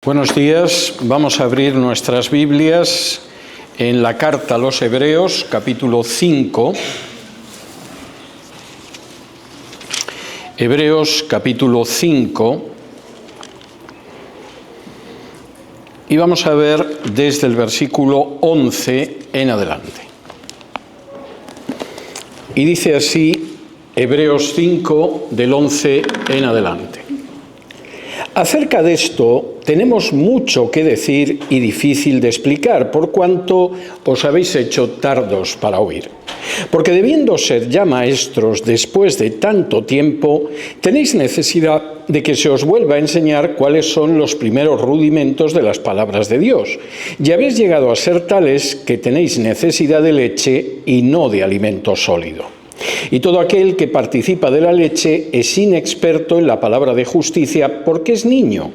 Buenos días, vamos a abrir nuestras Biblias en la carta a los Hebreos, capítulo 5. Hebreos, capítulo 5. Y vamos a ver desde el versículo 11 en adelante. Y dice así, Hebreos 5, del 11 en adelante. Acerca de esto tenemos mucho que decir y difícil de explicar, por cuanto os habéis hecho tardos para oír. Porque debiendo ser ya maestros después de tanto tiempo, tenéis necesidad de que se os vuelva a enseñar cuáles son los primeros rudimentos de las palabras de Dios. Y habéis llegado a ser tales que tenéis necesidad de leche y no de alimento sólido. Y todo aquel que participa de la leche es inexperto en la palabra de justicia porque es niño.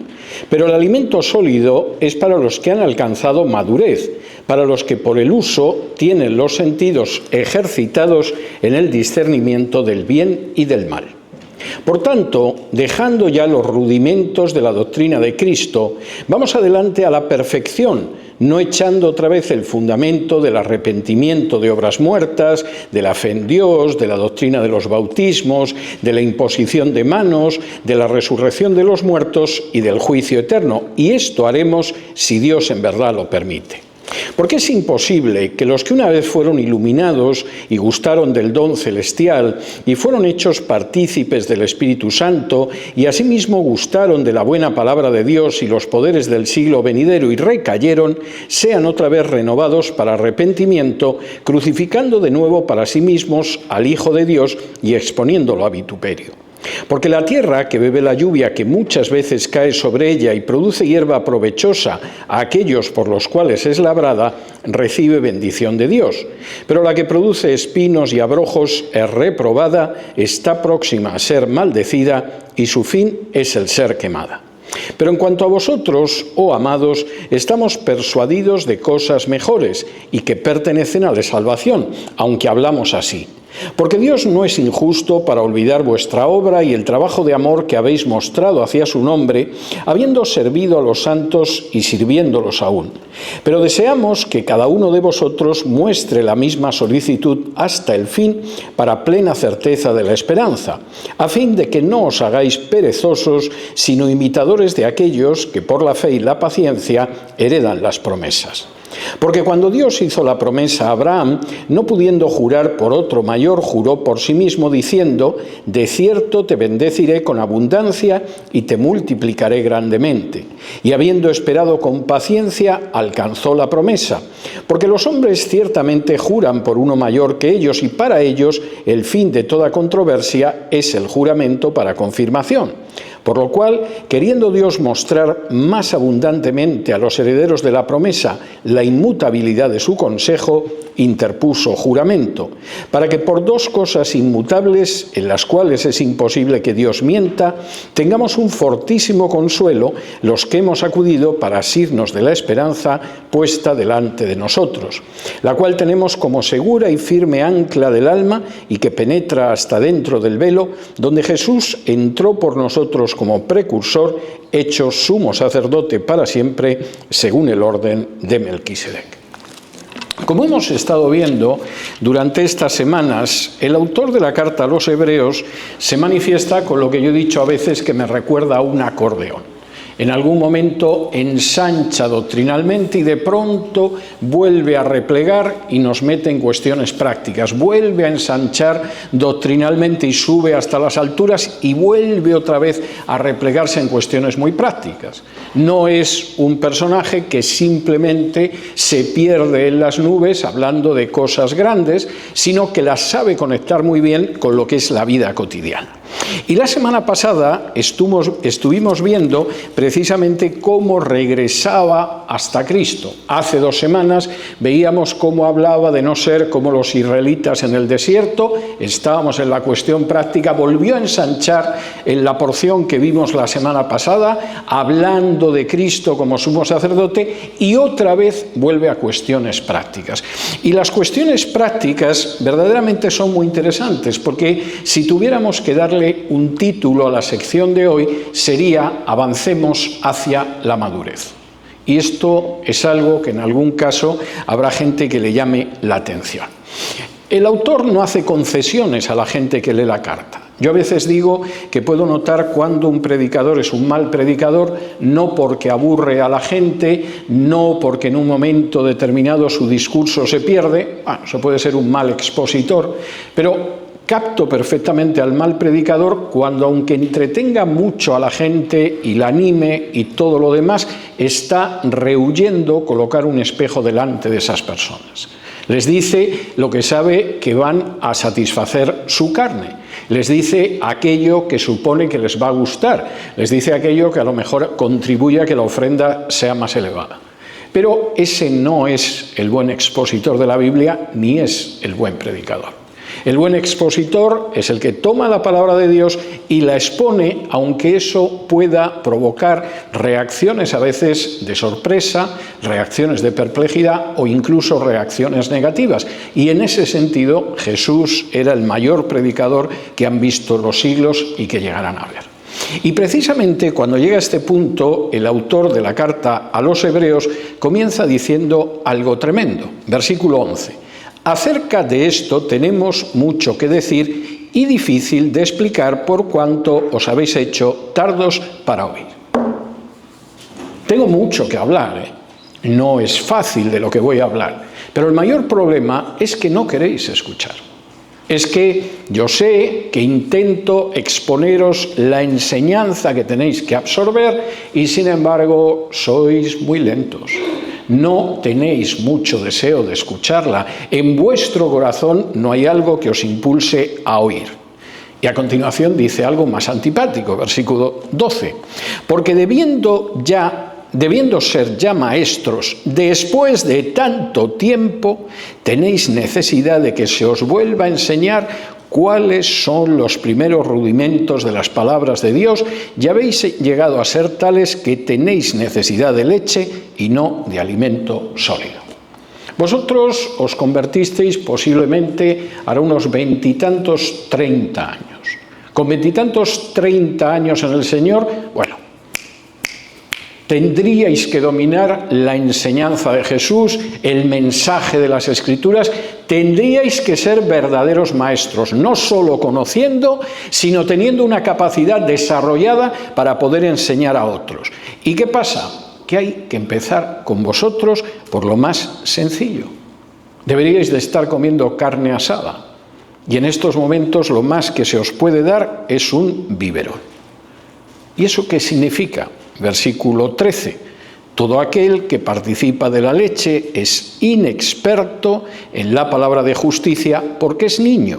Pero el alimento sólido es para los que han alcanzado madurez, para los que por el uso tienen los sentidos ejercitados en el discernimiento del bien y del mal. Por tanto, dejando ya los rudimentos de la doctrina de Cristo, vamos adelante a la perfección, no echando otra vez el fundamento del arrepentimiento de obras muertas, de la fe en Dios, de la doctrina de los bautismos, de la imposición de manos, de la resurrección de los muertos y del juicio eterno. Y esto haremos si Dios en verdad lo permite. Porque es imposible que los que una vez fueron iluminados y gustaron del don celestial y fueron hechos partícipes del Espíritu Santo y asimismo gustaron de la buena palabra de Dios y los poderes del siglo venidero y recayeron, sean otra vez renovados para arrepentimiento, crucificando de nuevo para sí mismos al Hijo de Dios y exponiéndolo a vituperio. Porque la tierra que bebe la lluvia que muchas veces cae sobre ella y produce hierba provechosa a aquellos por los cuales es labrada, recibe bendición de Dios. Pero la que produce espinos y abrojos es reprobada, está próxima a ser maldecida y su fin es el ser quemada. Pero en cuanto a vosotros, oh amados, estamos persuadidos de cosas mejores y que pertenecen a la salvación, aunque hablamos así. Porque Dios no es injusto para olvidar vuestra obra y el trabajo de amor que habéis mostrado hacia su nombre, habiendo servido a los santos y sirviéndolos aún. Pero deseamos que cada uno de vosotros muestre la misma solicitud hasta el fin para plena certeza de la esperanza, a fin de que no os hagáis perezosos, sino imitadores de aquellos que por la fe y la paciencia heredan las promesas. Porque cuando Dios hizo la promesa a Abraham, no pudiendo jurar por otro mayor, juró por sí mismo diciendo: de cierto te bendeciré con abundancia y te multiplicaré grandemente. Y habiendo esperado con paciencia, alcanzó la promesa. Porque los hombres ciertamente juran por uno mayor que ellos, y para ellos el fin de toda controversia es el juramento para confirmación. Por lo cual, queriendo Dios mostrar más abundantemente a los herederos de la promesa la inmutabilidad de su consejo, interpuso juramento, para que por dos cosas inmutables, en las cuales es imposible que Dios mienta, tengamos un fortísimo consuelo los que hemos acudido para asirnos de la esperanza puesta delante de nosotros, la cual tenemos como segura y firme ancla del alma y que penetra hasta dentro del velo, donde Jesús entró por nosotros como precursor, hecho sumo sacerdote para siempre, según el orden de Melquisedec. Como hemos estado viendo durante estas semanas, el autor de la carta a los Hebreos se manifiesta con lo que yo he dicho a veces que me recuerda a un acordeón. En algún momento ensancha doctrinalmente y de pronto vuelve a replegar y nos mete en cuestiones prácticas. Vuelve a ensanchar doctrinalmente y sube hasta las alturas y vuelve otra vez a replegarse en cuestiones muy prácticas. No es un personaje que simplemente se pierde en las nubes hablando de cosas grandes, sino que las sabe conectar muy bien con lo que es la vida cotidiana. Y la semana pasada estuvimos viendo precisamente cómo regresaba hasta Cristo. Hace 2 semanas veíamos cómo hablaba de no ser como los israelitas en el desierto, estábamos en la cuestión práctica, volvió a ensanchar en la porción que vimos la semana pasada, hablando de Cristo como sumo sacerdote, y otra vez vuelve a cuestiones prácticas. Y las cuestiones prácticas verdaderamente son muy interesantes, porque si tuviéramos que darle un título a la sección de hoy, sería Avancemos caminos hacia la madurez. Y esto es algo que en algún caso habrá gente que le llame la atención. El autor no hace concesiones a la gente que lee la carta. Yo a veces digo que puedo notar cuando un predicador es un mal predicador, no porque aburre a la gente, no porque en un momento determinado su discurso se pierde, eso puede ser un mal expositor, pero capto perfectamente al mal predicador cuando, aunque entretenga mucho a la gente y la anime y todo lo demás, está rehuyendo colocar un espejo delante de esas personas. Les dice lo que sabe que van a satisfacer su carne. Les dice aquello que supone que les va a gustar. Les dice aquello que a lo mejor contribuye a que la ofrenda sea más elevada. Pero ese no es el buen expositor de la Biblia, ni es el buen predicador. El buen expositor es el que toma la palabra de Dios y la expone, aunque eso pueda provocar reacciones a veces de sorpresa, reacciones de perplejidad o incluso reacciones negativas. Y en ese sentido, Jesús era el mayor predicador que han visto los siglos y que llegarán a ver. Y precisamente cuando llega a este punto, el autor de la carta a los Hebreos comienza diciendo algo tremendo. Versículo 11. Acerca de esto tenemos mucho que decir y difícil de explicar por cuanto os habéis hecho tardos para oír. Tengo mucho que hablar, No es fácil de lo que voy a hablar, pero el mayor problema es que no queréis escuchar. Es que yo sé que intento exponeros la enseñanza que tenéis que absorber y sin embargo sois muy lentos. No tenéis mucho deseo de escucharla. En vuestro corazón no hay algo que os impulse a oír. Y a continuación dice algo más antipático, versículo 12. Porque debiendo ser ya maestros, después de tanto tiempo, tenéis necesidad de que se os vuelva a enseñar cuáles son los primeros rudimentos de las palabras de Dios, y habéis llegado a ser tales que tenéis necesidad de leche y no de alimento sólido. Vosotros os convertisteis posiblemente hará unos 20 y tantos, 30 años. Con 20 y tantos, 30 años en el Señor, tendríais que dominar la enseñanza de Jesús, el mensaje de las Escrituras, tendríais que ser verdaderos maestros, no solo conociendo, sino teniendo una capacidad desarrollada para poder enseñar a otros. ¿Y qué pasa? Que hay que empezar con vosotros por lo más sencillo. Deberíais de estar comiendo carne asada, y en estos momentos lo más que se os puede dar es un biberón. ¿Y eso qué significa? Versículo 13. Todo aquel que participa de la leche es inexperto en la palabra de justicia porque es niño,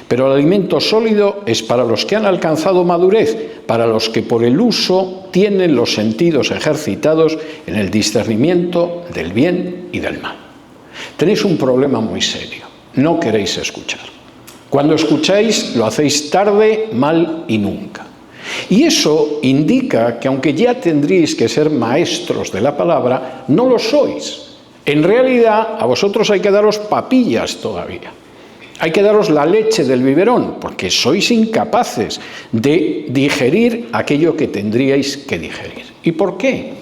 pero el alimento sólido es para los que han alcanzado madurez, para los que por el uso tienen los sentidos ejercitados en el discernimiento del bien y del mal. Tenéis un problema muy serio, no queréis escuchar. Cuando escucháis lo hacéis tarde, mal y nunca. Y eso indica que aunque ya tendríais que ser maestros de la palabra, no lo sois. En realidad, a vosotros hay que daros papillas todavía. Hay que daros la leche del biberón, porque sois incapaces de digerir aquello que tendríais que digerir. ¿Y por qué?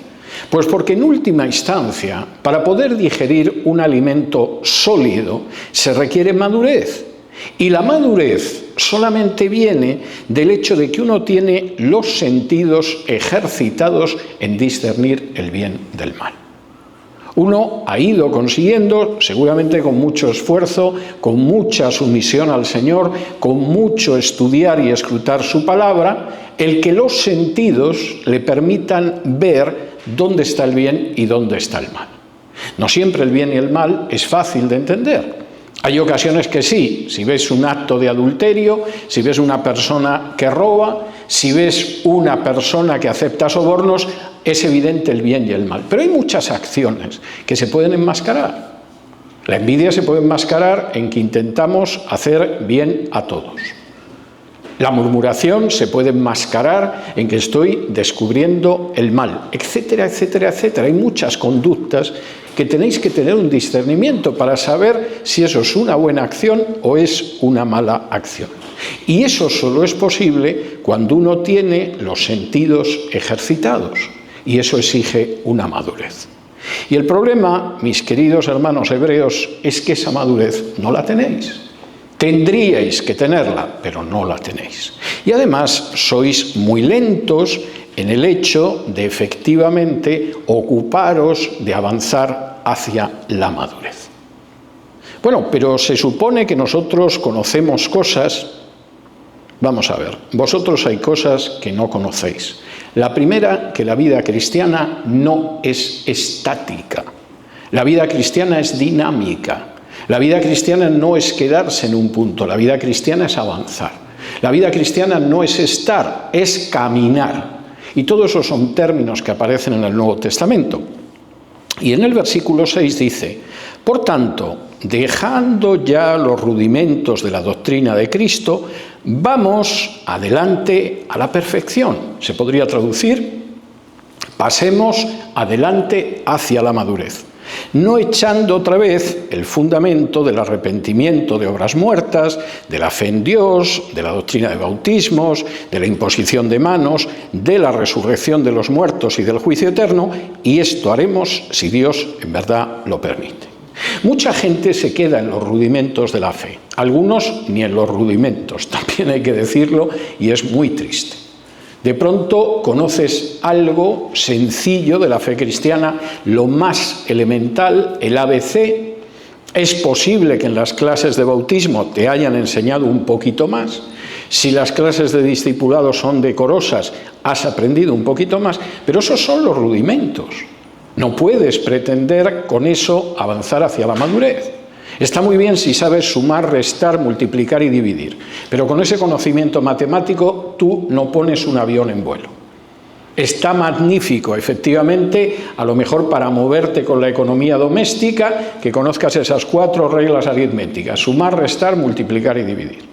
Pues porque en última instancia, para poder digerir un alimento sólido, se requiere madurez. Y la madurez solamente viene del hecho de que uno tiene los sentidos ejercitados en discernir el bien del mal. Uno ha ido consiguiendo, seguramente con mucho esfuerzo, con mucha sumisión al Señor, con mucho estudiar y escrutar su palabra, el que los sentidos le permitan ver dónde está el bien y dónde está el mal. No siempre el bien y el mal es fácil de entender. Hay ocasiones que sí, si ves un acto de adulterio, si ves una persona que roba, si ves una persona que acepta sobornos, es evidente el bien y el mal. Pero hay muchas acciones que se pueden enmascarar. La envidia se puede enmascarar en que intentamos hacer bien a todos. La murmuración se puede enmascarar en que estoy descubriendo el mal, etcétera, etcétera, etcétera. Hay muchas conductas que tenéis que tener un discernimiento para saber si eso es una buena acción o es una mala acción. Y eso solo es posible cuando uno tiene los sentidos ejercitados. y eso exige una madurez. Y el problema, mis queridos hermanos hebreos, es que esa madurez no la tenéis. Tendríais que tenerla, pero no la tenéis. Y además sois muy lentos en el hecho de efectivamente ocuparos de avanzar hacia la madurez. Bueno, pero se supone que nosotros conocemos cosas. Vamos a ver, vosotros hay cosas que no conocéis. La primera, que la vida cristiana no es estática. La vida cristiana es dinámica. La vida cristiana no es quedarse en un punto, la vida cristiana es avanzar. La vida cristiana no es estar, es caminar. Y todo eso son términos que aparecen en el Nuevo Testamento. Y en el versículo 6 dice: por tanto, dejando ya los rudimentos de la doctrina de Cristo, vamos adelante a la perfección. Se podría traducir: pasemos adelante hacia la madurez, no echando otra vez el fundamento del arrepentimiento de obras muertas, de la fe en Dios, de la doctrina de bautismos, de la imposición de manos, de la resurrección de los muertos y del juicio eterno, y esto haremos si Dios en verdad lo permite. Mucha gente se queda en los rudimentos de la fe, algunos ni en los rudimentos, también hay que decirlo, y es muy triste. De pronto conoces algo sencillo de la fe cristiana, lo más elemental, el ABC. Es posible que en las clases de bautismo te hayan enseñado un poquito más. Si las clases de discipulado son decorosas, has aprendido un poquito más, pero esos son los rudimentos. No puedes pretender con eso avanzar hacia la madurez. Está muy bien si sabes sumar, restar, multiplicar y dividir, pero con ese conocimiento matemático tú no pones un avión en vuelo. Está magnífico, efectivamente, a lo mejor para moverte con la economía doméstica, que conozcas esas 4 reglas aritméticas: sumar, restar, multiplicar y dividir.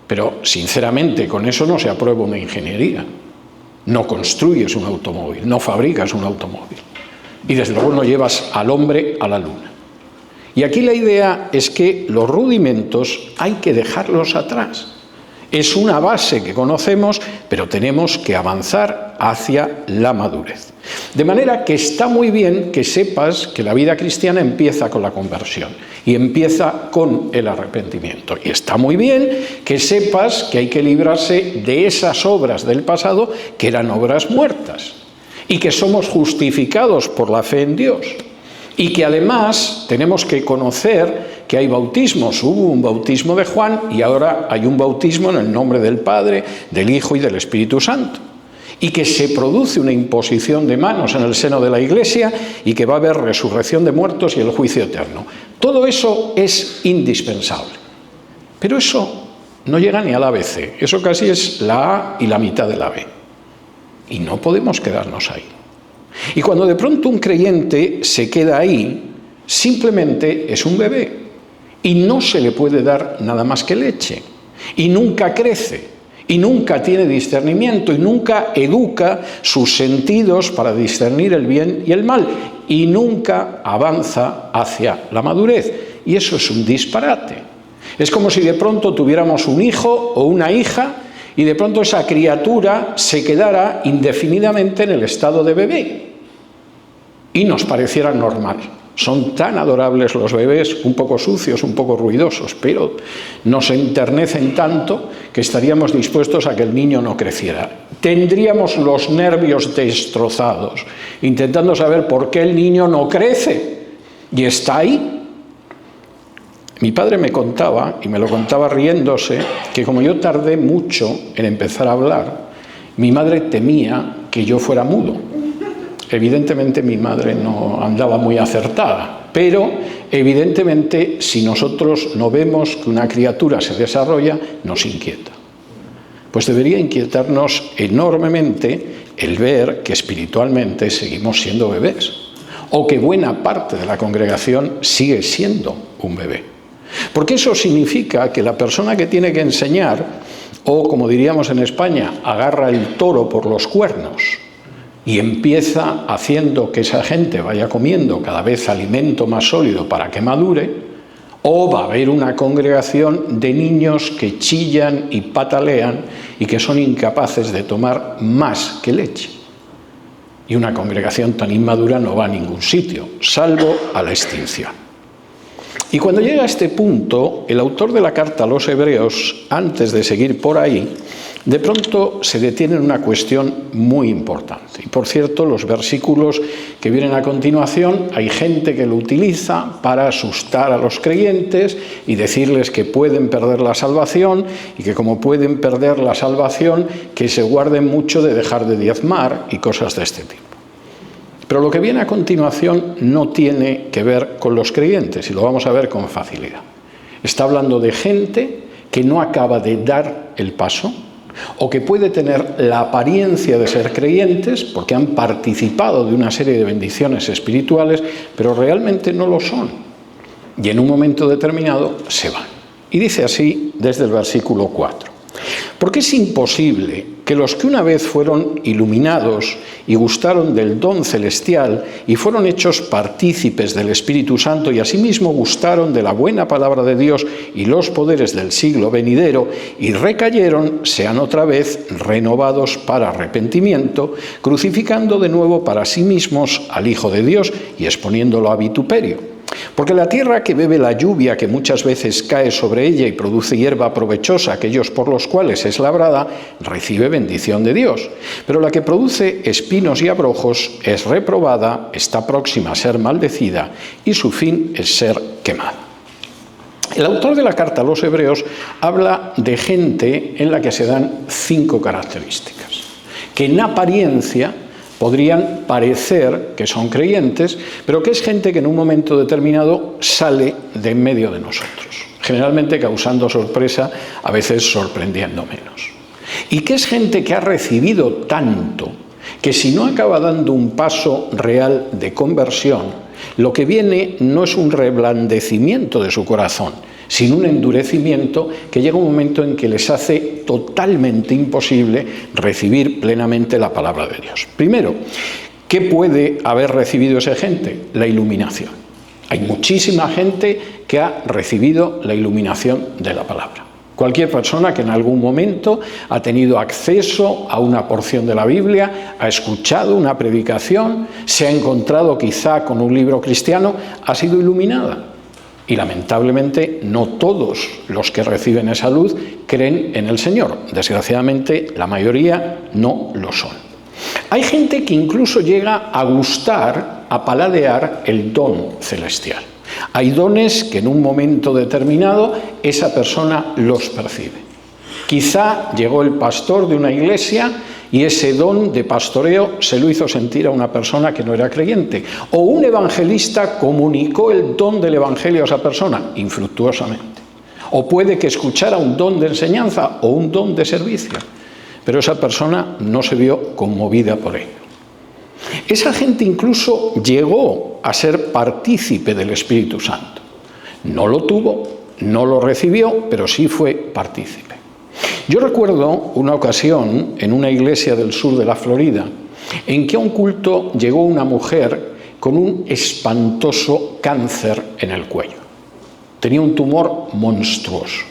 Pero, sinceramente, con eso no se aprueba una ingeniería. No construyes un automóvil, no fabricas un automóvil. Y desde luego no llevas al hombre a la luna. Y aquí la idea es que los rudimentos hay que dejarlos atrás. Es una base que conocemos, pero tenemos que avanzar hacia la madurez. De manera que está muy bien que sepas que la vida cristiana empieza con la conversión y empieza con el arrepentimiento. Y está muy bien que sepas que hay que librarse de esas obras del pasado que eran obras muertas y que somos justificados por la fe en Dios. Y que además tenemos que conocer que hay bautismos. Hubo un bautismo de Juan y ahora hay un bautismo en el nombre del Padre, del Hijo y del Espíritu Santo. Y que se produce una imposición de manos en el seno de la Iglesia y que va a haber resurrección de muertos y el juicio eterno. Todo eso es indispensable. Pero eso no llega ni al ABC. Eso casi es la A y la mitad de la B. Y no podemos quedarnos ahí. Y cuando de pronto un creyente se queda ahí, simplemente es un bebé y no se le puede dar nada más que leche y nunca crece y nunca tiene discernimiento y nunca educa sus sentidos para discernir el bien y el mal y nunca avanza hacia la madurez. Y eso es un disparate. Es como si de pronto tuviéramos un hijo o una hija y de pronto esa criatura se quedara indefinidamente en el estado de bebé y nos pareciera normal. Son tan adorables los bebés, un poco sucios, un poco ruidosos, pero nos enternecen tanto que estaríamos dispuestos a que el niño no creciera. Tendríamos los nervios destrozados, intentando saber por qué el niño no crece y está ahí. Mi padre me contaba, y me lo contaba riéndose, que como yo tardé mucho en empezar a hablar, mi madre temía que yo fuera mudo. Evidentemente mi madre no andaba muy acertada, pero evidentemente si nosotros no vemos que una criatura se desarrolla, nos inquieta. Pues debería inquietarnos enormemente el ver que espiritualmente seguimos siendo bebés, o que buena parte de la congregación sigue siendo un bebé. Porque eso significa que la persona que tiene que enseñar, o como diríamos en España, agarra el toro por los cuernos y empieza haciendo que esa gente vaya comiendo cada vez alimento más sólido para que madure, o va a haber una congregación de niños que chillan y patalean y que son incapaces de tomar más que leche. Y una congregación tan inmadura no va a ningún sitio, salvo a la extinción. Y cuando llega a este punto, el autor de la carta a los Hebreos, antes de seguir por ahí, de pronto se detiene en una cuestión muy importante. Y por cierto, los versículos que vienen a continuación, hay gente que lo utiliza para asustar a los creyentes y decirles que pueden perder la salvación y que como pueden perder la salvación, que se guarden mucho de dejar de diezmar y cosas de este tipo. Pero lo que viene a continuación no tiene que ver con los creyentes y lo vamos a ver con facilidad. Está hablando de gente que no acaba de dar el paso o que puede tener la apariencia de ser creyentes porque han participado de una serie de bendiciones espirituales, pero realmente no lo son. Y en un momento determinado se van. Y dice así desde el versículo 4. Porque es imposible que los que una vez fueron iluminados y gustaron del don celestial y fueron hechos partícipes del Espíritu Santo y asimismo gustaron de la buena palabra de Dios y los poderes del siglo venidero y recayeron, sean otra vez renovados para arrepentimiento, crucificando de nuevo para sí mismos al Hijo de Dios y exponiéndolo a vituperio. Porque la tierra que bebe la lluvia que muchas veces cae sobre ella y produce hierba provechosa, aquellos por los cuales es labrada, recibe bendición de Dios. Pero la que produce espinos y abrojos es reprobada, está próxima a ser maldecida y su fin es ser quemada. El autor de la carta a los Hebreos habla de gente en la que se dan 5 características, que en apariencia podrían parecer que son creyentes, pero que es gente que en un momento determinado sale de en medio de nosotros, generalmente causando sorpresa, a veces sorprendiendo menos. Y que es gente que ha recibido tanto que si no acaba dando un paso real de conversión, lo que viene no es un reblandecimiento de su corazón, sino un endurecimiento que llega un momento en que les hace totalmente imposible recibir plenamente la palabra de Dios. Primero, ¿qué puede haber recibido esa gente? La iluminación. Hay muchísima gente que ha recibido la iluminación de la palabra. Cualquier persona que en algún momento ha tenido acceso a una porción de la Biblia, ha escuchado una predicación, se ha encontrado quizá con un libro cristiano, ha sido iluminada. Y lamentablemente no todos los que reciben esa luz creen en el Señor. Desgraciadamente la mayoría no lo son. Hay gente que incluso llega a gustar, a paladear el don celestial. Hay dones que en un momento determinado esa persona los percibe. Quizá llegó el pastor de una iglesia y ese don de pastoreo se lo hizo sentir a una persona que no era creyente. O un evangelista comunicó el don del evangelio a esa persona, infructuosamente. O puede que escuchara un don de enseñanza o un don de servicio, pero esa persona no se vio conmovida por ello. Esa gente incluso llegó a ser partícipe del Espíritu Santo. No lo tuvo, no lo recibió, pero sí fue partícipe. Yo recuerdo una ocasión en una iglesia del sur de la Florida en que a un culto llegó una mujer con un espantoso cáncer en el cuello. Tenía un tumor monstruoso.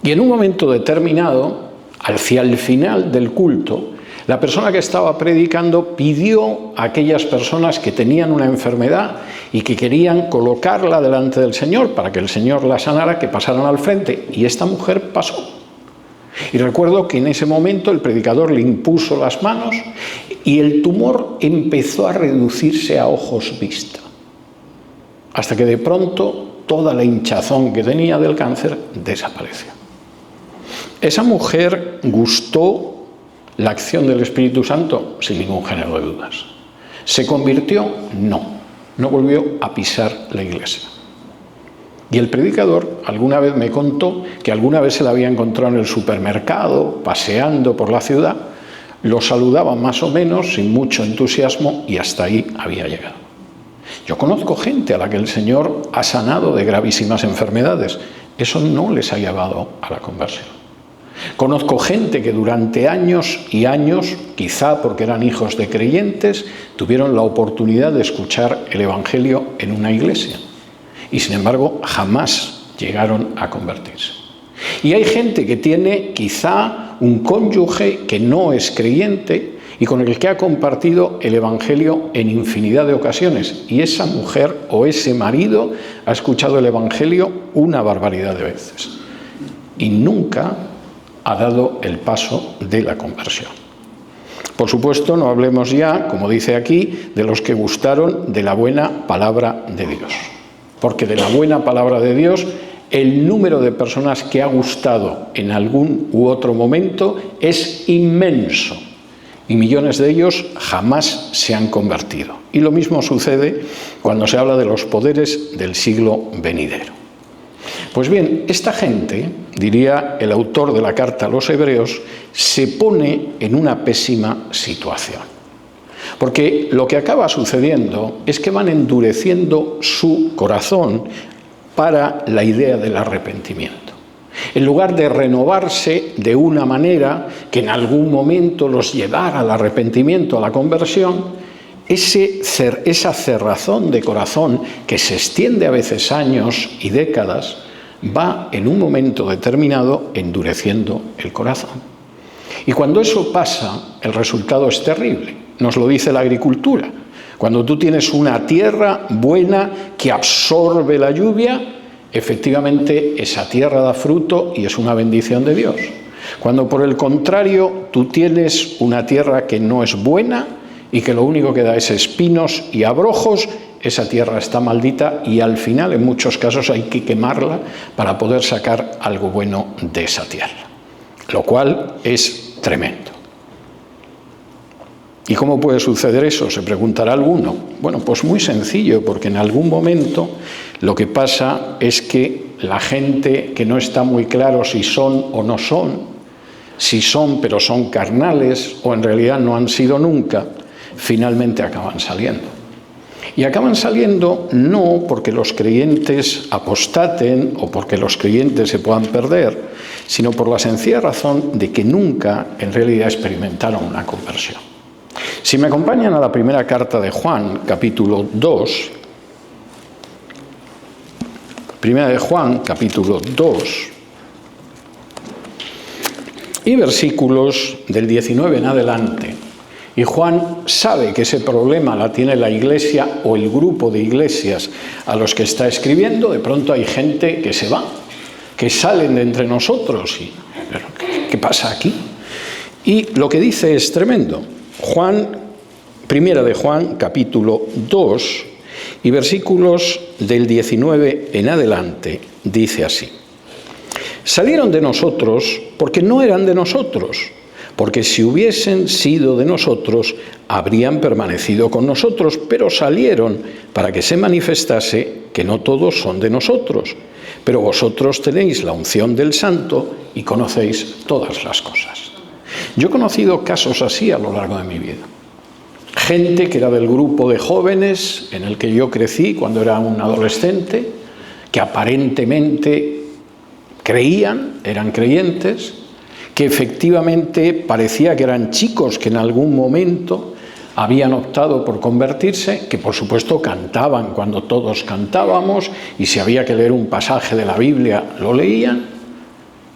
Y en un momento determinado, hacia el final del culto, la persona que estaba predicando pidió a aquellas personas que tenían una enfermedad y que querían colocarla delante del Señor para que el Señor la sanara, que pasaran al frente. Y esta mujer pasó. Y recuerdo que en ese momento el predicador le impuso las manos y el tumor empezó a reducirse a ojos vista. Hasta que de pronto toda la hinchazón que tenía del cáncer desapareció. Esa mujer gustó la acción del Espíritu Santo sin ningún género de dudas. ¿Se convirtió? No volvió a pisar la iglesia. Y el predicador alguna vez me contó que alguna vez se la había encontrado en el supermercado, paseando por la ciudad, lo saludaba más o menos, sin mucho entusiasmo, y hasta ahí había llegado. Yo conozco gente a la que el Señor ha sanado de gravísimas enfermedades. Eso no les ha llevado a la conversión. Conozco gente que durante años y años, quizá porque eran hijos de creyentes, tuvieron la oportunidad de escuchar el Evangelio en una iglesia. Y sin embargo jamás llegaron a convertirse. Y hay gente que tiene quizá un cónyuge que no es creyente y con el que ha compartido el Evangelio en infinidad de ocasiones. Y esa mujer o ese marido ha escuchado el Evangelio una barbaridad de veces y nunca ha dado el paso de la conversión. Por supuesto, no hablemos ya, como dice aquí, de los que gustaron de la buena palabra de Dios. Porque de la buena palabra de Dios, el número de personas que ha gustado en algún u otro momento es inmenso. Y millones de ellos jamás se han convertido. Y lo mismo sucede cuando se habla de los poderes del siglo venidero. Pues bien, esta gente, diría el autor de la carta a los Hebreos, se pone en una pésima situación. Porque lo que acaba sucediendo es que van endureciendo su corazón para la idea del arrepentimiento. En lugar de renovarse de una manera que en algún momento los llevara al arrepentimiento, a la conversión, esa cerrazón de corazón que se extiende a veces años y décadas, va en un momento determinado endureciendo el corazón. Y cuando eso pasa, el resultado es terrible. Nos lo dice la agricultura. Cuando tú tienes una tierra buena que absorbe la lluvia, efectivamente esa tierra da fruto y es una bendición de Dios. Cuando por el contrario tú tienes una tierra que no es buena y que lo único que da es espinos y abrojos, esa tierra está maldita y al final en muchos casos hay que quemarla para poder sacar algo bueno de esa tierra, lo cual es tremendo. ¿Y cómo puede suceder eso? Se preguntará alguno. Bueno, pues muy sencillo, porque en algún momento lo que pasa es que la gente que no está muy claro si son o no son, si son pero son carnales o en realidad no han sido nunca, finalmente acaban saliendo. Y acaban saliendo no porque los creyentes apostaten o porque los creyentes se puedan perder, sino por la sencilla razón de que nunca en realidad experimentaron una conversión. Si me acompañan a la primera carta de Juan, capítulo 2, primera de Juan, capítulo 2, y versículos del 19 en adelante. Y Juan sabe que ese problema la tiene la iglesia o el grupo de iglesias a los que está escribiendo. De pronto hay gente que se va, que salen de entre nosotros. ¿Pero qué pasa aquí? Y lo que dice es tremendo. Primera de Juan, capítulo 2, y versículos del 19 en adelante, dice así. Salieron de nosotros porque no eran de nosotros, porque si hubiesen sido de nosotros, habrían permanecido con nosotros, pero salieron para que se manifestase que no todos son de nosotros. Pero vosotros tenéis la unción del Santo y conocéis todas las cosas. Yo he conocido casos así a lo largo de mi vida. Gente que era del grupo de jóvenes en el que yo crecí cuando era un adolescente, que aparentemente creían, eran creyentes, que efectivamente parecía que eran chicos que en algún momento habían optado por convertirse, que por supuesto cantaban cuando todos cantábamos y si había que leer un pasaje de la Biblia lo leían,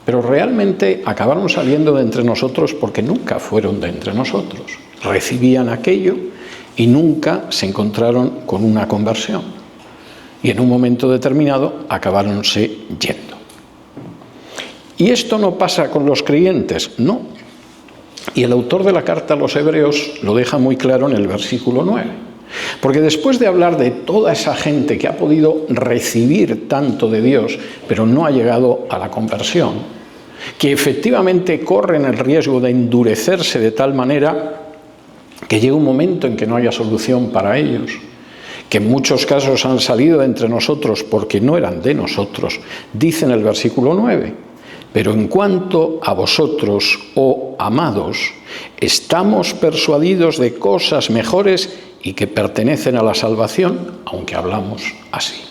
pero realmente acabaron saliendo de entre nosotros porque nunca fueron de entre nosotros. Recibían aquello y nunca se encontraron con una conversión. Y en un momento determinado acabaronse yendo. ¿Y esto no pasa con los creyentes? No. Y el autor de la carta a los Hebreos lo deja muy claro en el versículo 9. Porque después de hablar de toda esa gente que ha podido recibir tanto de Dios, pero no ha llegado a la conversión, que efectivamente corren el riesgo de endurecerse de tal manera que llegue un momento en que no haya solución para ellos, que en muchos casos han salido de entre nosotros porque no eran de nosotros, dice en el versículo 9, pero en cuanto a vosotros, oh amados, estamos persuadidos de cosas mejores y que pertenecen a la salvación, aunque hablamos así.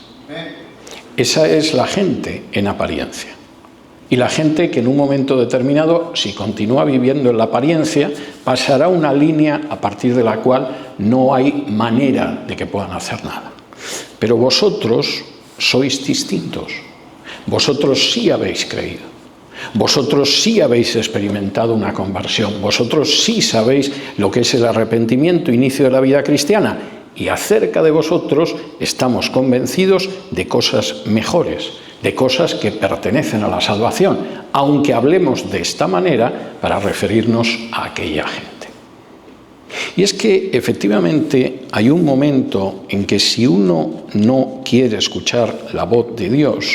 Esa es la gente en apariencia. Y la gente que en un momento determinado, si continúa viviendo en la apariencia, pasará una línea a partir de la cual no hay manera de que puedan hacer nada. Pero vosotros sois distintos. Vosotros sí habéis creído. Vosotros sí habéis experimentado una conversión, vosotros sí sabéis lo que es el arrepentimiento, inicio de la vida cristiana, y acerca de vosotros estamos convencidos de cosas mejores, de cosas que pertenecen a la salvación, aunque hablemos de esta manera para referirnos a aquella gente. Y es que efectivamente hay un momento en que si uno no quiere escuchar la voz de Dios,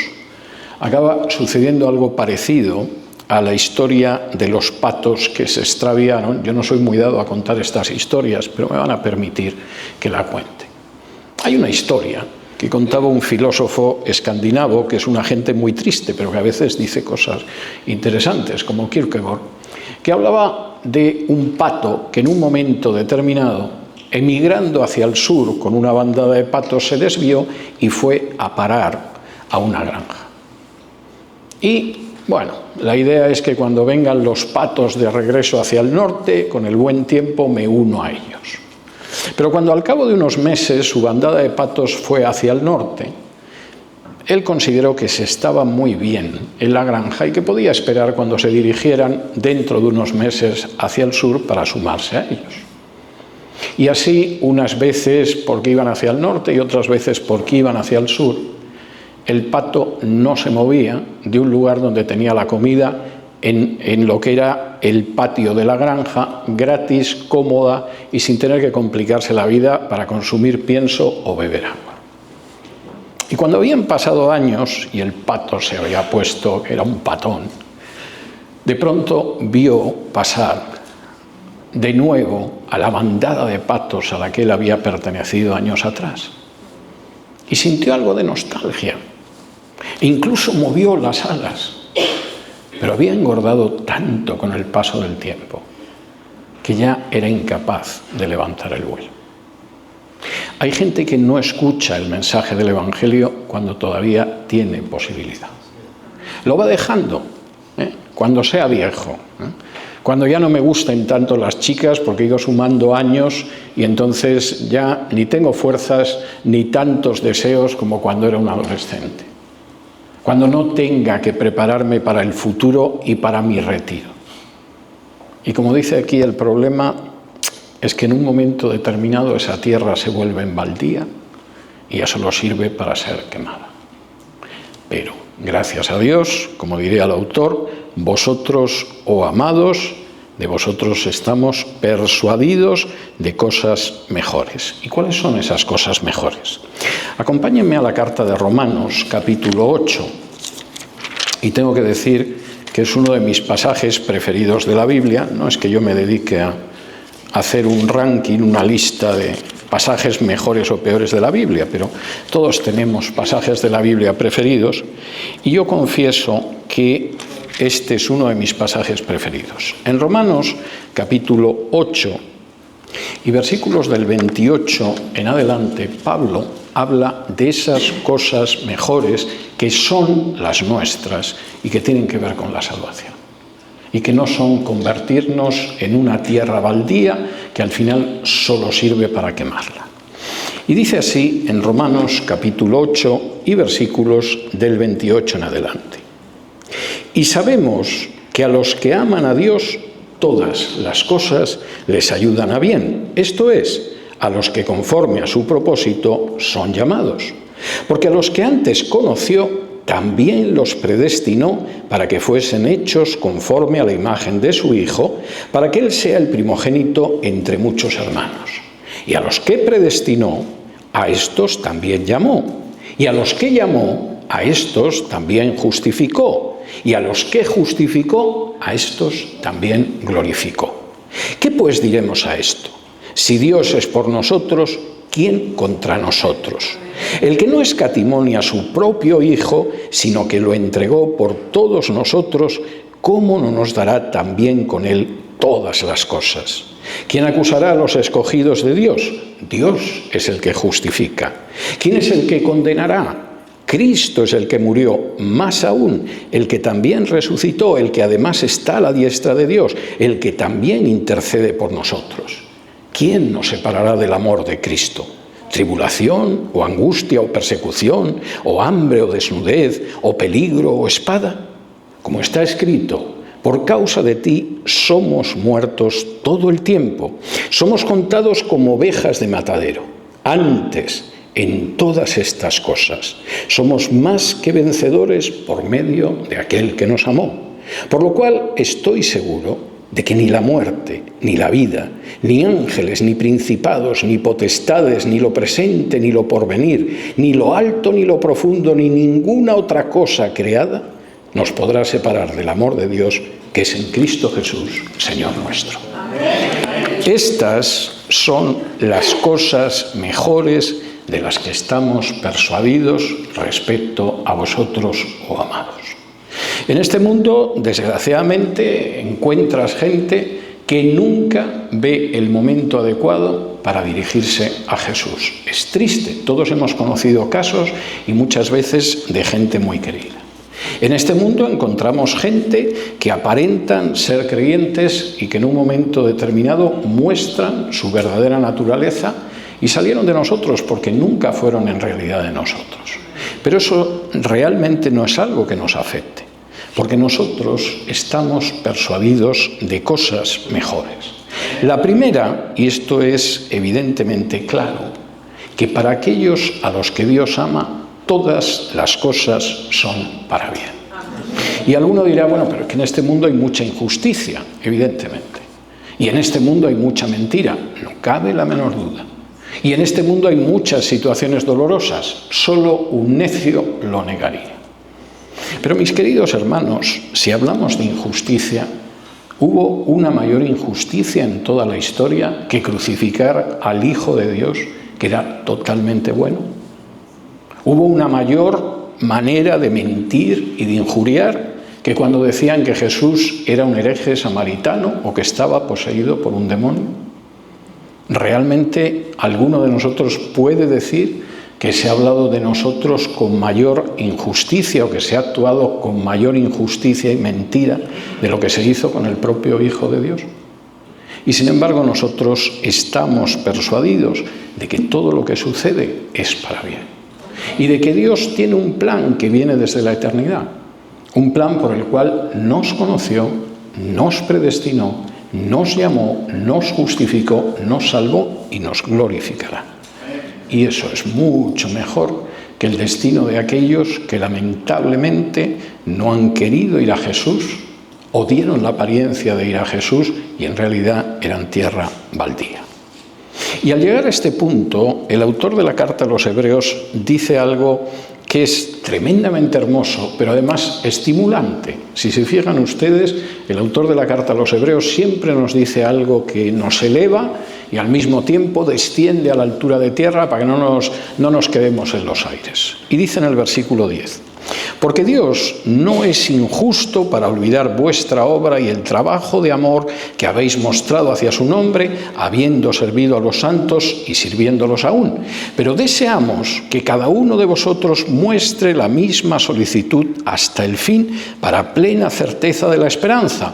acaba sucediendo algo parecido a la historia de los patos que se extraviaron. Yo no soy muy dado a contar estas historias, pero me van a permitir que la cuente. Hay una historia que contaba un filósofo escandinavo, que es una gente muy triste, pero que a veces dice cosas interesantes, como Kierkegaard, que hablaba de un pato que en un momento determinado, emigrando hacia el sur con una bandada de patos, se desvió y fue a parar a una granja. Y bueno, la idea es que cuando vengan los patos de regreso hacia el norte, con el buen tiempo me uno a ellos. Pero cuando al cabo de unos meses su bandada de patos fue hacia el norte, él consideró que se estaba muy bien en la granja y que podía esperar cuando se dirigieran dentro de unos meses hacia el sur para sumarse a ellos. Y así, unas veces porque iban hacia el norte y otras veces porque iban hacia el sur, el pato no se movía de un lugar donde tenía la comida en lo que era el patio de la granja, gratis, cómoda y sin tener que complicarse la vida para consumir pienso o beber agua. Y cuando habían pasado años y el pato se había puesto, era un patón, de pronto vio pasar de nuevo a la bandada de patos a la que él había pertenecido años atrás. Y sintió algo de nostalgia. Incluso movió las alas, pero había engordado tanto con el paso del tiempo que ya era incapaz de levantar el vuelo. Hay gente que no escucha el mensaje del Evangelio cuando todavía tiene posibilidad. Lo va dejando, cuando sea viejo, cuando ya no me gusten tanto las chicas porque he ido sumando años y entonces ya ni tengo fuerzas ni tantos deseos como cuando era un adolescente. Cuando no tenga que prepararme para el futuro y para mi retiro. Y como dice aquí, el problema es que en un momento determinado esa tierra se vuelve en baldía y ya solo sirve para ser quemada. Pero, gracias a Dios, como diría el autor, vosotros, oh amados, de vosotros estamos persuadidos de cosas mejores. ¿Y cuáles son esas cosas mejores? Acompáñenme a la carta de Romanos, capítulo 8. Y tengo que decir que es uno de mis pasajes preferidos de la Biblia. No es que yo me dedique a hacer un ranking, una lista de pasajes mejores o peores de la Biblia, pero todos tenemos pasajes de la Biblia preferidos y yo confieso que este es uno de mis pasajes preferidos. En Romanos capítulo 8 y versículos del 28 en adelante, Pablo habla de esas cosas mejores que son las nuestras y que tienen que ver con la salvación. Y que no son convertirnos en una tierra baldía que al final solo sirve para quemarla. Y dice así en Romanos capítulo 8 y versículos del 28 en adelante. Y sabemos que a los que aman a Dios, todas las cosas les ayudan a bien. Esto es, a los que conforme a su propósito son llamados. Porque a los que antes conoció, también los predestinó para que fuesen hechos conforme a la imagen de su Hijo, para que Él sea el primogénito entre muchos hermanos. Y a los que predestinó, a estos también llamó. Y a los que llamó, a estos también justificó. Y a los que justificó, a estos también glorificó. ¿Qué pues diremos a esto? Si Dios es por nosotros, ¿quién contra nosotros? El que no escatimó ni a su propio Hijo, sino que lo entregó por todos nosotros, ¿cómo no nos dará también con Él todas las cosas? ¿Quién acusará a los escogidos de Dios? Dios es el que justifica. ¿Quién es el que condenará? Cristo es el que murió, más aún, el que también resucitó, el que además está a la diestra de Dios, el que también intercede por nosotros. ¿Quién nos separará del amor de Cristo? ¿Tribulación, o angustia, o persecución, o hambre, o desnudez, o peligro, o espada? como está escrito, por causa de ti somos muertos todo el tiempo. Somos contados como ovejas de matadero. Antes, en todas estas cosas, somos más que vencedores por medio de aquel que nos amó. Por lo cual estoy seguro de que ni la muerte, ni la vida, ni ángeles, ni principados, ni potestades, ni lo presente, ni lo porvenir, ni lo alto, ni lo profundo, ni ninguna otra cosa creada nos podrá separar del amor de Dios que es en Cristo Jesús, Señor nuestro. Amén. Estas son las cosas mejores de las que estamos persuadidos respecto a vosotros, oh amados. En este mundo, desgraciadamente, encuentras gente que nunca ve el momento adecuado para dirigirse a Jesús. Es triste, todos hemos conocido casos y muchas veces de gente muy querida. En este mundo encontramos gente que aparentan ser creyentes y que en un momento determinado muestran su verdadera naturaleza y salieron de nosotros porque nunca fueron en realidad de nosotros. Pero eso realmente no es algo que nos afecte, porque nosotros estamos persuadidos de cosas mejores. La primera, y esto es evidentemente claro, que para aquellos a los que Dios ama, todas las cosas son para bien. Y alguno dirá, bueno, pero es que en este mundo hay mucha injusticia, evidentemente. Y en este mundo hay mucha mentira, no cabe la menor duda. Y en este mundo hay muchas situaciones dolorosas, solo un necio lo negaría. Pero mis queridos hermanos, si hablamos de injusticia, ¿hubo una mayor injusticia en toda la historia que crucificar al Hijo de Dios, que era totalmente bueno? ¿Hubo una mayor manera de mentir y de injuriar que cuando decían que Jesús era un hereje samaritano o que estaba poseído por un demonio? ¿Realmente alguno de nosotros puede decir que se ha hablado de nosotros con mayor injusticia o que se ha actuado con mayor injusticia y mentira de lo que se hizo con el propio Hijo de Dios? Y sin embargo nosotros estamos persuadidos de que todo lo que sucede es para bien y de que Dios tiene un plan que viene desde la eternidad, un plan por el cual nos conoció, nos predestinó, nos llamó, nos justificó, nos salvó y nos glorificará. Y eso es mucho mejor que el destino de aquellos que lamentablemente no han querido ir a Jesús o dieron la apariencia de ir a Jesús y en realidad eran tierra baldía. Y al llegar a este punto, el autor de la carta a los Hebreos dice algo que es tremendamente hermoso, pero además estimulante. Si se fijan ustedes, el autor de la carta a los Hebreos siempre nos dice algo que nos eleva y al mismo tiempo desciende a la altura de tierra para que no nos quedemos en los aires. Y dice en el versículo 10, porque Dios no es injusto para olvidar vuestra obra y el trabajo de amor que habéis mostrado hacia su nombre, habiendo servido a los santos y sirviéndolos aún. Pero deseamos que cada uno de vosotros muestre la misma solicitud hasta el fin para plena certeza de la esperanza,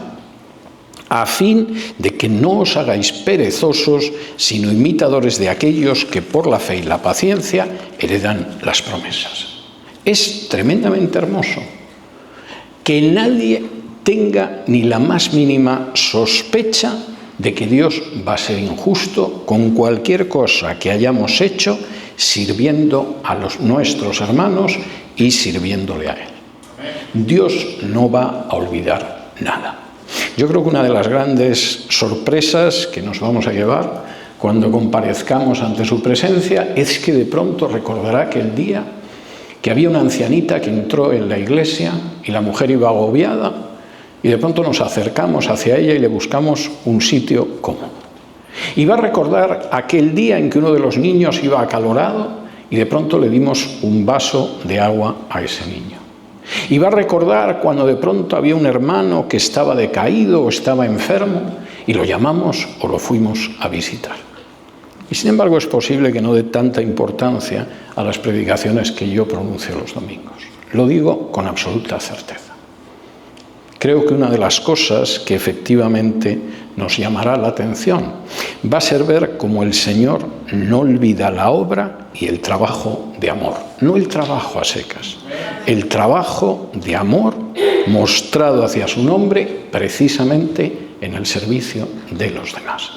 a fin de que no os hagáis perezosos, sino imitadores de aquellos que por la fe y la paciencia heredan las promesas. Es tremendamente hermoso que nadie tenga ni la más mínima sospecha de que Dios va a ser injusto con cualquier cosa que hayamos hecho sirviendo a nuestros hermanos y sirviéndole a Él. Dios no va a olvidar nada. Yo creo que una de las grandes sorpresas que nos vamos a llevar cuando comparezcamos ante su presencia es que de pronto recordará aquel día que había una ancianita que entró en la iglesia y la mujer iba agobiada y de pronto nos acercamos hacia ella y le buscamos un sitio cómodo. Y va a recordar aquel día en que uno de los niños iba acalorado y de pronto le dimos un vaso de agua a ese niño. Y va a recordar cuando de pronto había un hermano que estaba decaído o estaba enfermo y lo llamamos o lo fuimos a visitar. Y sin embargo es posible que no dé tanta importancia a las predicaciones que yo pronuncio los domingos. Lo digo con absoluta certeza. Creo que una de las cosas que efectivamente nos llamará la atención va a ser ver cómo el Señor no olvida la obra y el trabajo de amor. No el trabajo a secas, el trabajo de amor mostrado hacia su nombre precisamente en el servicio de los demás.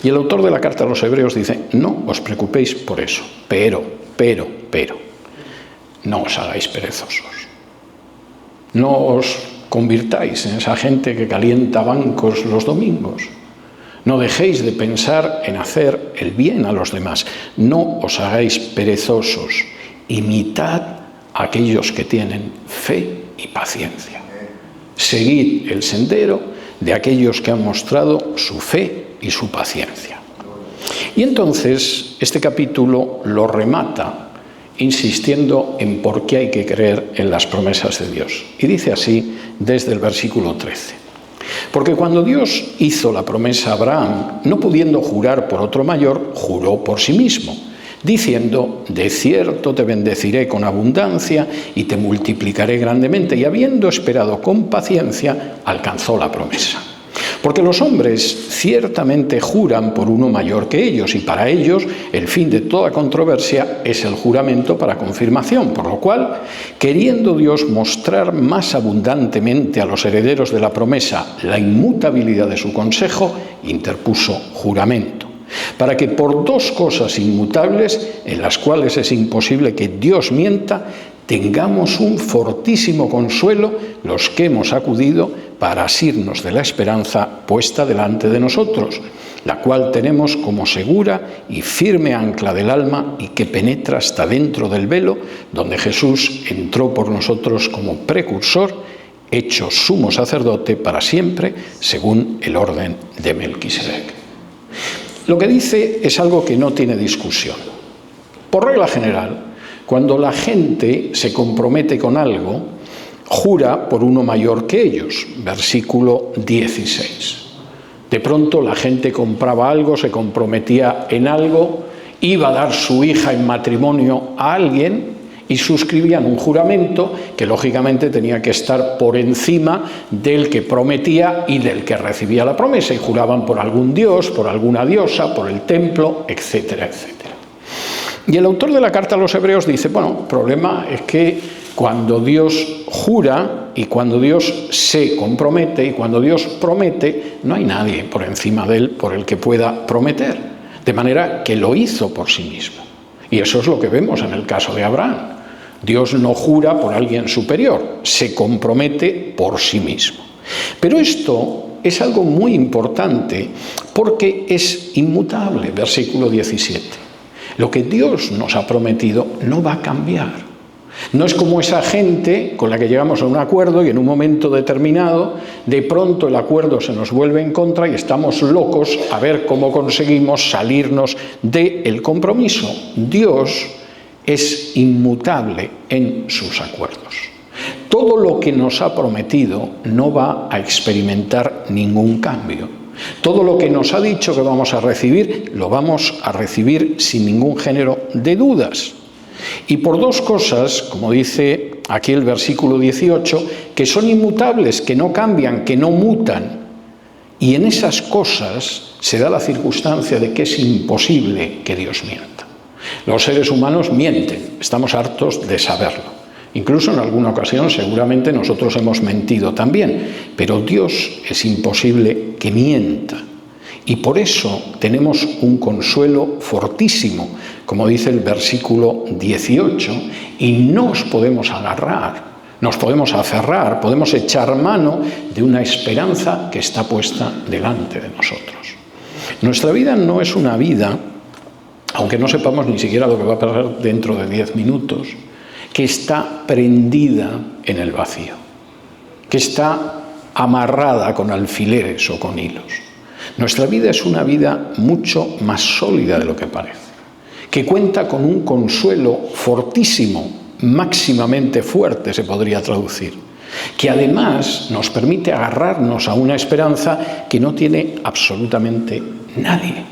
Y el autor de la carta a los Hebreos dice, no os preocupéis por eso, pero, no os hagáis perezosos. No os convirtáis en esa gente que calienta bancos los domingos. No dejéis de pensar en hacer el bien a los demás. No os hagáis perezosos. Imitad a aquellos que tienen fe y paciencia. Seguid el sendero de aquellos que han mostrado su fe y su paciencia. Y entonces este capítulo lo remata insistiendo en por qué hay que creer en las promesas de Dios. Y dice así desde el versículo 13. Porque cuando Dios hizo la promesa a Abraham, no pudiendo jurar por otro mayor, juró por sí mismo, diciendo, de cierto te bendeciré con abundancia y te multiplicaré grandemente. Y habiendo esperado con paciencia, alcanzó la promesa. Porque los hombres ciertamente juran por uno mayor que ellos, y para ellos el fin de toda controversia es el juramento para confirmación, por lo cual, queriendo Dios mostrar más abundantemente a los herederos de la promesa la inmutabilidad de su consejo, interpuso juramento, para que por dos cosas inmutables, en las cuales es imposible que Dios mienta, tengamos un fortísimo consuelo los que hemos acudido para asirnos de la esperanza puesta delante de nosotros, la cual tenemos como segura y firme ancla del alma y que penetra hasta dentro del velo, donde Jesús entró por nosotros como precursor, hecho sumo sacerdote para siempre, según el orden de Melquisedec. Lo que dice es algo que no tiene discusión. Por regla general, cuando la gente se compromete con algo, jura por uno mayor que ellos. Versículo 16. De pronto la gente compraba algo, se comprometía en algo, iba a dar su hija en matrimonio a alguien y suscribían un juramento que lógicamente tenía que estar por encima del que prometía y del que recibía la promesa, y juraban por algún dios, por alguna diosa, por el templo, etcétera, etcétera. Y el autor de la carta a los Hebreos dice, bueno, el problema es que cuando Dios jura y cuando Dios se compromete y cuando Dios promete, no hay nadie por encima de él por el que pueda prometer. De manera que lo hizo por sí mismo. Y eso es lo que vemos en el caso de Abraham. Dios no jura por alguien superior, se compromete por sí mismo. Pero esto es algo muy importante porque es inmutable. Versículo 17. Lo que Dios nos ha prometido no va a cambiar. No es como esa gente con la que llegamos a un acuerdo y en un momento determinado, de pronto el acuerdo se nos vuelve en contra y estamos locos a ver cómo conseguimos salirnos del compromiso. Dios es inmutable en sus acuerdos. Todo lo que nos ha prometido no va a experimentar ningún cambio. Todo lo que nos ha dicho que vamos a recibir, lo vamos a recibir sin ningún género de dudas. Y por dos cosas, como dice aquí el versículo 18, que son inmutables, que no cambian, que no mutan. Y en esas cosas se da la circunstancia de que es imposible que Dios mienta. Los seres humanos mienten, estamos hartos de saberlo. Incluso en alguna ocasión seguramente nosotros hemos mentido también, pero Dios es imposible que mienta. Y por eso tenemos un consuelo fortísimo, como dice el versículo 18, y nos podemos agarrar, nos podemos aferrar, podemos echar mano de una esperanza que está puesta delante de nosotros. Nuestra vida no es una vida, aunque no sepamos ni siquiera lo que va a pasar dentro de 10 minutos, que está prendida en el vacío, que está amarrada con alfileres o con hilos. Nuestra vida es una vida mucho más sólida de lo que parece, que cuenta con un consuelo fortísimo, máximamente fuerte se podría traducir, que además nos permite agarrarnos a una esperanza que no tiene absolutamente nadie,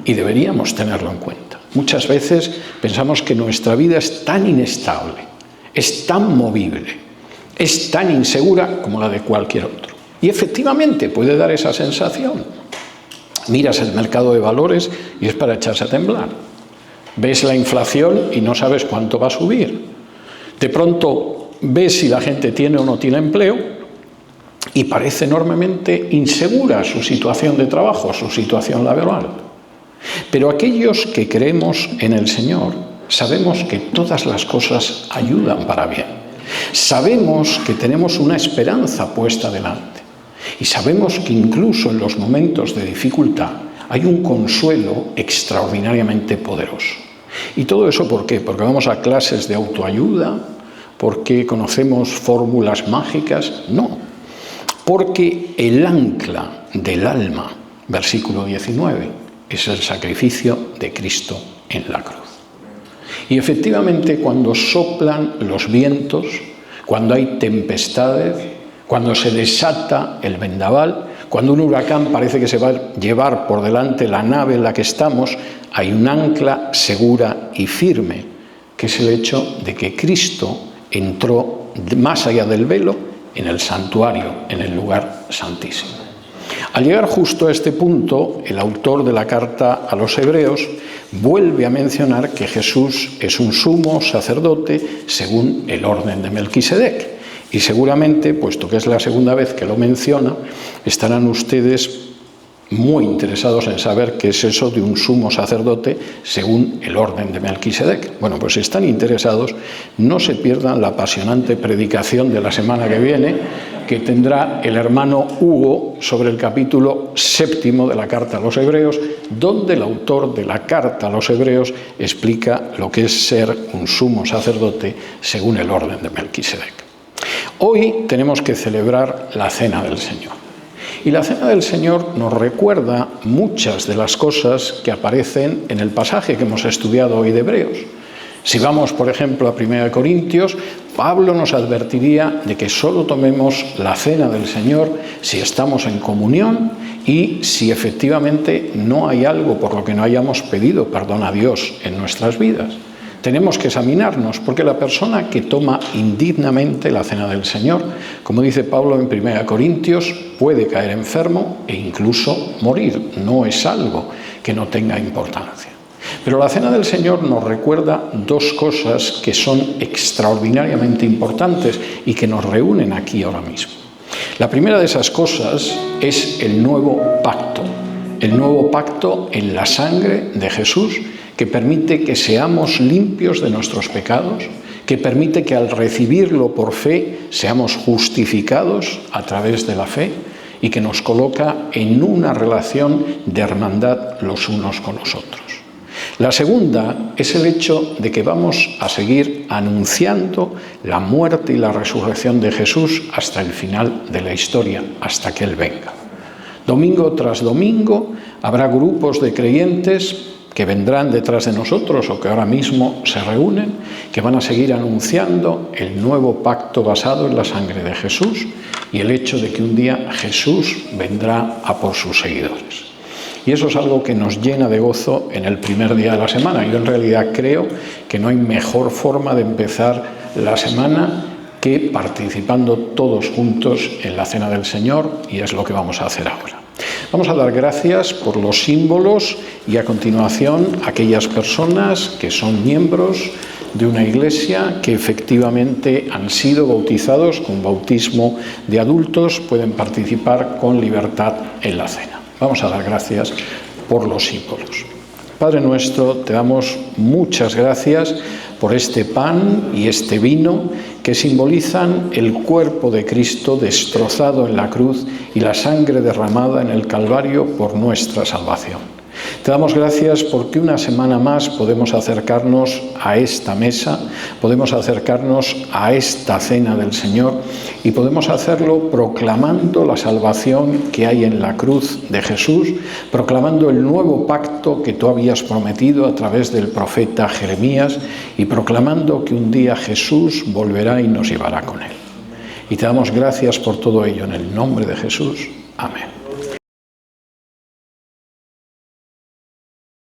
y deberíamos tenerlo en cuenta. Muchas veces pensamos que nuestra vida es tan inestable, es tan movible, es tan insegura como la de cualquier otro. Y efectivamente puede dar esa sensación. Miras el mercado de valores y es para echarse a temblar. Ves la inflación y no sabes cuánto va a subir. De pronto ve si la gente tiene o no tiene empleo y parece enormemente insegura su situación de trabajo, su situación laboral. Pero aquellos que creemos en el Señor sabemos que todas las cosas ayudan para bien. Sabemos que tenemos una esperanza puesta delante y sabemos que incluso en los momentos de dificultad hay un consuelo extraordinariamente poderoso. ¿Y todo eso por qué? ¿Porque vamos a clases de autoayuda? ¿Porque conocemos fórmulas mágicas? No, porque el ancla del alma, versículo 19, es el sacrificio de Cristo en la cruz. Y efectivamente, cuando soplan los vientos, cuando hay tempestades, cuando se desata el vendaval, cuando un huracán parece que se va a llevar por delante la nave en la que estamos, hay un ancla segura y firme, que es el hecho de que Cristo entró más allá del velo en el santuario, en el lugar santísimo. Al llegar justo a este punto, el autor de la carta a los Hebreos vuelve a mencionar que Jesús es un sumo sacerdote según el orden de Melquisedec. Y seguramente, puesto que es la segunda vez que lo menciona, estarán ustedes muy interesados en saber qué es eso de un sumo sacerdote según el orden de Melquisedec. Bueno, pues si están interesados, no se pierdan la apasionante predicación de la semana que viene, que tendrá el hermano Hugo sobre el capítulo 7 de la carta a los Hebreos, donde el autor de la carta a los Hebreos explica lo que es ser un sumo sacerdote según el orden de Melquisedec. Hoy tenemos que celebrar la Cena del Señor. Y la Cena del Señor nos recuerda muchas de las cosas que aparecen en el pasaje que hemos estudiado hoy de Hebreos. Si vamos, por ejemplo, a 1 Corintios, Pablo nos advertiría de que solo tomemos la Cena del Señor si estamos en comunión y si efectivamente no hay algo por lo que no hayamos pedido perdón a Dios en nuestras vidas. Tenemos que examinarnos, porque la persona que toma indignamente la Cena del Señor, como dice Pablo en 1 Corintios, puede caer enfermo e incluso morir. No es algo que no tenga importancia. Pero la Cena del Señor nos recuerda dos cosas que son extraordinariamente importantes y que nos reúnen aquí ahora mismo. La primera de esas cosas es el nuevo pacto en la sangre de Jesús, que permite que seamos limpios de nuestros pecados, que permite que al recibirlo por fe seamos justificados a través de la fe y que nos coloca en una relación de hermandad los unos con los otros. La segunda es el hecho de que vamos a seguir anunciando la muerte y la resurrección de Jesús hasta el final de la historia, hasta que Él venga. Domingo tras domingo habrá grupos de creyentes que vendrán detrás de nosotros o que ahora mismo se reúnen, que van a seguir anunciando el nuevo pacto basado en la sangre de Jesús y el hecho de que un día Jesús vendrá a por sus seguidores. Y eso es algo que nos llena de gozo en el primer día de la semana. Yo en realidad creo que no hay mejor forma de empezar la semana que participando todos juntos en la Cena del Señor, y es lo que vamos a hacer ahora. Vamos a dar gracias por los símbolos y a continuación aquellas personas que son miembros de una iglesia que efectivamente han sido bautizados con bautismo de adultos, pueden participar con libertad en la cena. Vamos a dar gracias por los símbolos. Padre nuestro, te damos muchas gracias por este pan y este vino que simbolizan el cuerpo de Cristo destrozado en la cruz y la sangre derramada en el Calvario por nuestra salvación. Te damos gracias porque una semana más podemos acercarnos a esta mesa, podemos acercarnos a esta cena del Señor y podemos hacerlo proclamando la salvación que hay en la cruz de Jesús, proclamando el nuevo pacto que tú habías prometido a través del profeta Jeremías y proclamando que un día Jesús volverá y nos llevará con él. Y te damos gracias por todo ello en el nombre de Jesús. Amén.